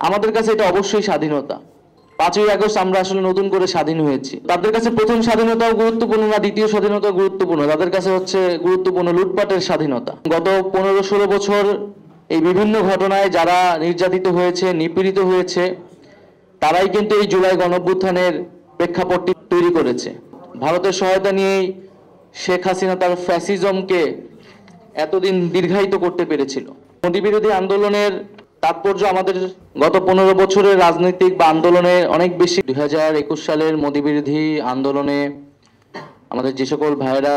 আমাদের কাছে এটা অবশ্যই স্বাধীনতা। 5ই আগস্ট আমরা আসলে নতুন করে স্বাধীন হয়েছি। তাদের কাছে প্রথম স্বাধীনতাও গুরুত্বপূর্ণ না, দ্বিতীয় স্বাধীনতাও গুরুত্বপূর্ণ, তাদের কাছে হচ্ছে গুরুত্বপূর্ণ লুটপাটের স্বাধীনতা। গত 15-16 বছর এই বিভিন্ন ঘটনায় যারা নির্যাতিত হয়েছে, নিপীড়িত হয়েছে, তারাই কিন্তু এই জুলাই গণঅভ্যুত্থানের প্রেক্ষাপটটি তৈরি করেছে। ভারতের সহায়তা নিয়েই শেখ হাসিনা তার ফ্যাসিজমকে এতদিন দীর্ঘায়িত করতে পেরেছিল। মোদী বিরোধী আন্দোলনের তাৎপর্য আমাদের গত 15 বছরের রাজনৈতিক বা আন্দোলনে অনেক বেশি। 2021 সালের মোদী বিরোধী আন্দোলনে আমাদের যে সকল ভাইয়েরা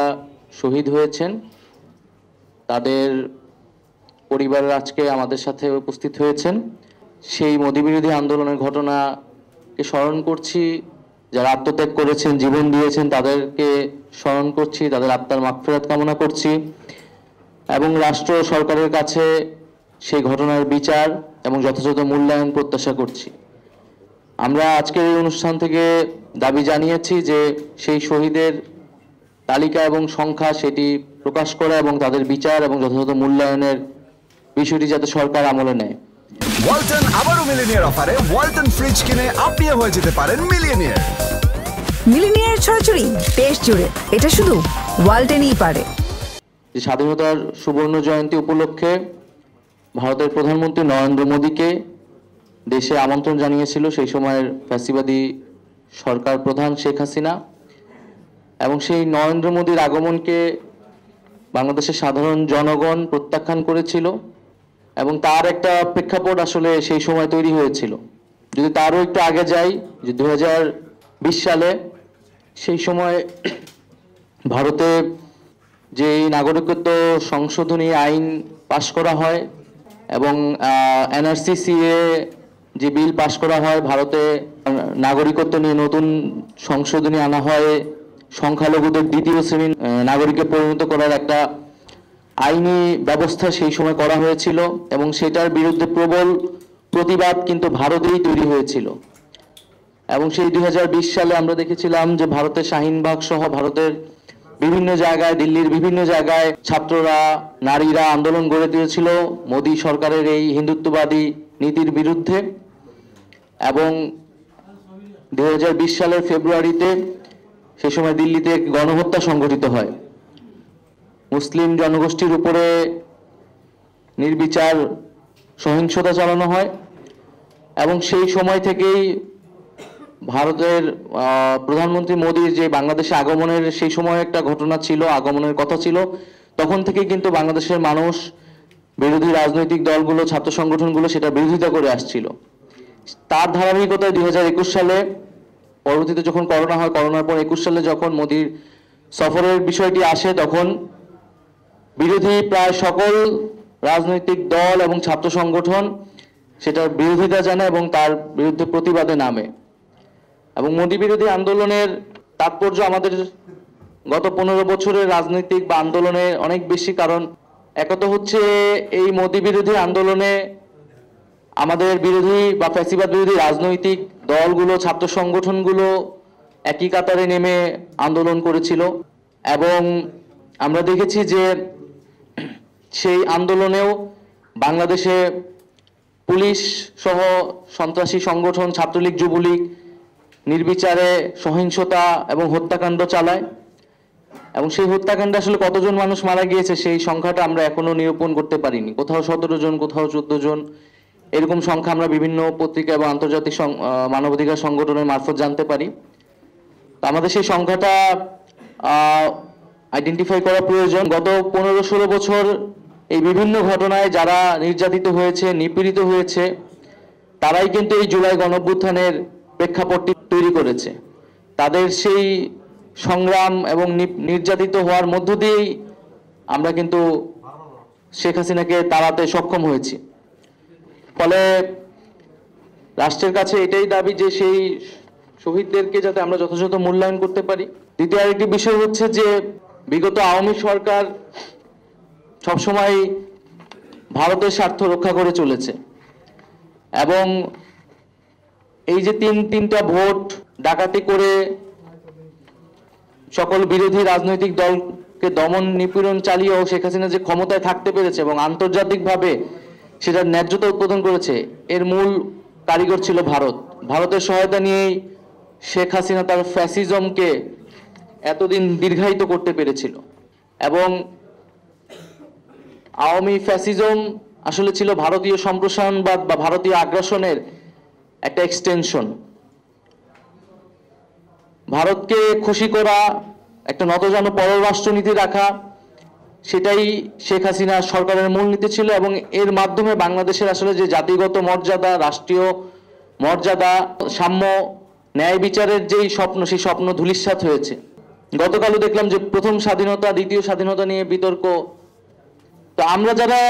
শহীদ হয়েছেন, তাদের পরিবারের আজকে আমাদের সাথে উপস্থিত হয়েছেন। সেই মোদী বিরোধী আন্দোলনের ঘটনাকে স্মরণ করছি। যারা আত্মত্যাগ করেছেন, জীবন দিয়েছেন, তাদেরকে স্মরণ করছি, তাদের আত্মার মাগফিরাত কামনা করছি এবং রাষ্ট্র সরকারের কাছে সেই ঘটনার বিচার এবং যথাযথ মূল্যায়ন প্রত্যাশা করছি। আমরা আজকের এই অনুষ্ঠান থেকে দাবি জানিয়েছি যে সেই শহীদের তালিকা এবং সংখ্যা সেটি প্রকাশ করা এবং তাদের বিচার এবং যথাযথ মূল্যায়নের বিষয়টি যাতে সরকার আমলে নেয়। ওয়ালটন আবারও মিলিনিয়ার অফারে ওয়ালটন ফ্রিজ কিনে আপনিও হয়ে যেতে পারেন মিলিয়নিয়ার। মিলিনিয়ার ছড়াছড়ি দেশ জুড়ে, এটা শুধু ওয়ালটনই পারে। স্বাধীনতার সুবর্ণ জয়ন্তী উপলক্ষে ভারতের প্রধানমন্ত্রী নরেন্দ্র মোদীকে দেশে আমন্ত্রণ জানিয়েছিল সেই সময়ের ফ্যাসিবাদী সরকার প্রধান শেখ হাসিনা, এবং সেই নরেন্দ্র মোদীর আগমনকে বাংলাদেশের সাধারণ জনগণ প্রত্যাখ্যান করেছিল এবং তার একটা প্রেক্ষাপট আসলে সেই সময় তৈরি হয়েছিল। যদি তারও একটু আগে যাই, যে 2020 সালে সেই সময় ভারতে যে নাগরিকত্ব সংশোধনী আইন পাশ করা হয় এবং NRC-CAA যে বিল পাশ করা হয়, ভারতে নাগরিকত্ব নিয়ে নতুন সংশোধনী আনা হয়, সংখ্যালঘুদের দ্বিতীয় শ্রেণীর নাগরিকে পরিণত করার একটা আইনি ব্যবস্থা সেই সময় করা হয়েছিল এবং সেটার বিরুদ্ধে প্রবল প্রতিবাদ কিন্তু ভারতেই তৈরি হয়েছিল। এবং সেই 2020 সালে আমরা দেখেছিলাম যে ভারতের শাহিনবাগ সহ ভারতের বিভিন্ন জায়গায়, দিল্লির বিভিন্ন জায়গায় ছাত্ররা, নারীরা আন্দোলন গড়ে তুলেছিল মোদী সরকারের এই হিন্দুত্ববাদী নীতির বিরুদ্ধে। এবং 2020 সালের ফেব্রুয়ারিতে সে সময় দিল্লিতে গণহত্যা সংঘটিত হয়। মুসলিম জনগোষ্ঠীর উপরে নির্বিচার সহিংসতা চালানো হয় এবং সেই সময় থেকেই ভারতের প্রধানমন্ত্রী মোদীর যে বাংলাদেশে আগমনের সেই সময় একটা ঘটনা ছিল, আগমনের কথা ছিল, তখন থেকেই কিন্তু বাংলাদেশের মানুষ, বিরোধী রাজনৈতিক দলগুলো, ছাত্র সংগঠনগুলো সেটা বিরোধিতা করে আসছিল। তার ধারাবাহিকতায় 2021 সালে পরবর্তীতে যখন করোনা হয়, করোনার পর 21 সালে যখন মোদীর সফরের বিষয়টি আসে, তখন বিরোধী প্রায় সকল রাজনৈতিক দল এবং ছাত্র সংগঠন সেটার বিরোধিতা জানায় এবং তার বিরুদ্ধে প্রতিবাদে নামে। এবং মোদী বিরোধী আন্দোলনের তাৎপর্য আমাদের গত 15 বছরের রাজনৈতিক বা আন্দোলনে অনেক বেশি। কারণ একত হচ্ছে এই মোদী বিরোধী আন্দোলনে আমাদের বিরোধী বা ফ্যাসিবাদ বিরোধী রাজনৈতিক দলগুলো, ছাত্র সংগঠনগুলো একই কাতারে নেমে আন্দোলন করেছিল এবং আমরা দেখেছি যে সেই আন্দোলনেও বাংলাদেশে পুলিশ সহ সন্ত্রাসী সংগঠন, ছাত্রলীগ, যুবলীগ নির্বিচারে সহিংসতা এবং হত্যাকাণ্ড চালায় এবং সেই হত্যাকাণ্ডে আসলে কতজন মানুষ মারা গিয়েছে সেই সংখ্যাটা আমরা এখনো নিরূপণ করতে পারিনি। কোথাও 17 জন, কোথাও 14 জন, এরকম সংখ্যা আমরা বিভিন্ন পত্রিকা এবং আন্তর্জাতিক মানবাধিকার সংগঠনের মারফত জানতে পারি। তো আমাদের সেই সংখ্যাটা আইডেন্টিফাই করা প্রয়োজন। গত 15-16 বছর এই বিভিন্ন ঘটনায় যারা নির্যাতিত হয়েছে, নিপীড়িত হয়েছে, তারাই কিন্তু এই জুলাই গণঅভ্যুত্থানের প্রেক্ষাপটটি তৈরি করেছে। তাদের সেই সংগ্রাম এবং নির্যাতিত হওয়ার মধ্য দিয়েই আমরা কিন্তু শেখ হাসিনাকে তাড়াতে সক্ষম হয়েছি। ফলে রাষ্ট্রের কাছে এটাই দাবি যে সেই শহীদদেরকে যাতে আমরা যথাযথ মূল্যায়ন করতে পারি। দ্বিতীয় আরেকটি বিষয় হচ্ছে যে বিগত আওয়ামী সরকার সবসময় ভারতের স্বার্থ রক্ষা করে চলেছে এবং এই যে তিনটা ভোট ডাকাতি করে সকল বিরোধী রাজনৈতিক দলকে দমন নিপীড়ন চালিয়েও শেখ হাসিনা যে ক্ষমতায় থাকতে পেরেছে এবং আন্তর্জাতিকভাবে সেটার ন্যায্যতা উৎপাদন করেছে, এর মূল কারিগর ছিল ভারত। ভারতের সহায়তা নিয়েই শেখ হাসিনা তার ফ্যাসিজমকে এতদিন দীর্ঘায়িত করতে পেরেছিল। এবং আওয়ামী ফ্যাসিজম আসলে ছিল ভারতীয় সম্প্রসারণবাদ বা ভারতীয় আগ্রাসনের একটা এক্সটেনশন। ভারতকে খুশি করা, একটা নতজানু পররাষ্ট্রনীতি রাখা, সেটাই শেখ হাসিনা সরকারের মূলনীতি ছিল। এবং এর মাধ্যমে বাংলাদেশের আসলে যে জাতিগত মর্যাদা, রাষ্ট্রীয় মর্যাদা, সাম্য, ন্যায় বিচারের যেই স্বপ্ন, সেই স্বপ্ন ধূলিসাৎ হয়েছে। গতকালও দেখলাম যে প্রথম স্বাধীনতা, দ্বিতীয় স্বাধীনতা নিয়ে বিতর্ক। তো আমরা যারা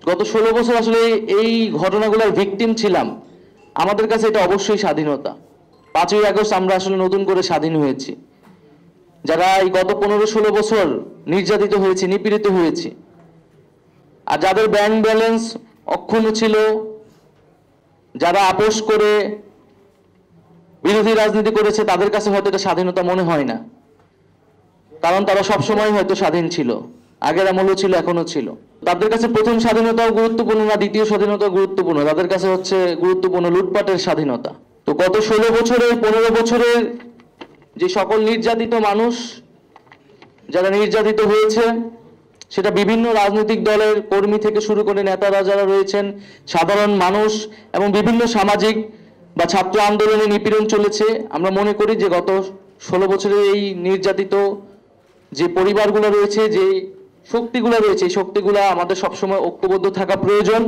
গত 16 বছর আসলে এই ঘটনাগুলোর ভিকটিম ছিলাম, আমাদের কাছে এটা অবশ্যই স্বাধীনতা। 5ই আগস্ট আমরা আসলে নতুন করে স্বাধীন হয়েছি। যারা এই গত 15-16 বছর নির্যাতিত হয়েছে, নিপীড়িত হয়েছে, আর যাদের ব্যাংক ব্যালেন্স অক্ষুণ্ণ ছিল, যারা আপোষ করে বিরোধী রাজনীতি করেছে, তাদের কাছে হয়তো এটা স্বাধীনতা মনে হয় না, কারণ তারা সবসময় হয়তো স্বাধীন ছিল, আগের আমলও ছিল, এখনো ছিল। তাদের কাছে প্রথম স্বাধীনতাও গুরুত্বপূর্ণ না, দ্বিতীয় স্বাধীনতা গুরুত্বপূর্ণ, তাদের কাছে হচ্ছে গুরুত্বপূর্ণ লুটপাটের স্বাধীনতা। তো গত 16 বছরের, 15 বছরের যে সকল নির্যাতিত মানুষ, যারা নির্যাতিত হয়েছে, সেটা বিভিন্ন রাজনৈতিক দলের কর্মী থেকে শুরু করে নেতারা যারা রয়েছেন, সাধারণ মানুষ এবং বিভিন্ন সামাজিক বা ছাত্র আন্দোলনে নিপীড়ন চলেছে। আমরা মনে করি যে গত 16 বছরের এই নির্যাতিত যে পরিবারগুলো রয়েছে, যে শক্তিগুলো রয়েছে, এই শক্তিগুলো আমাদের সবসময় ঐক্যবদ্ধ থাকা প্রয়োজন।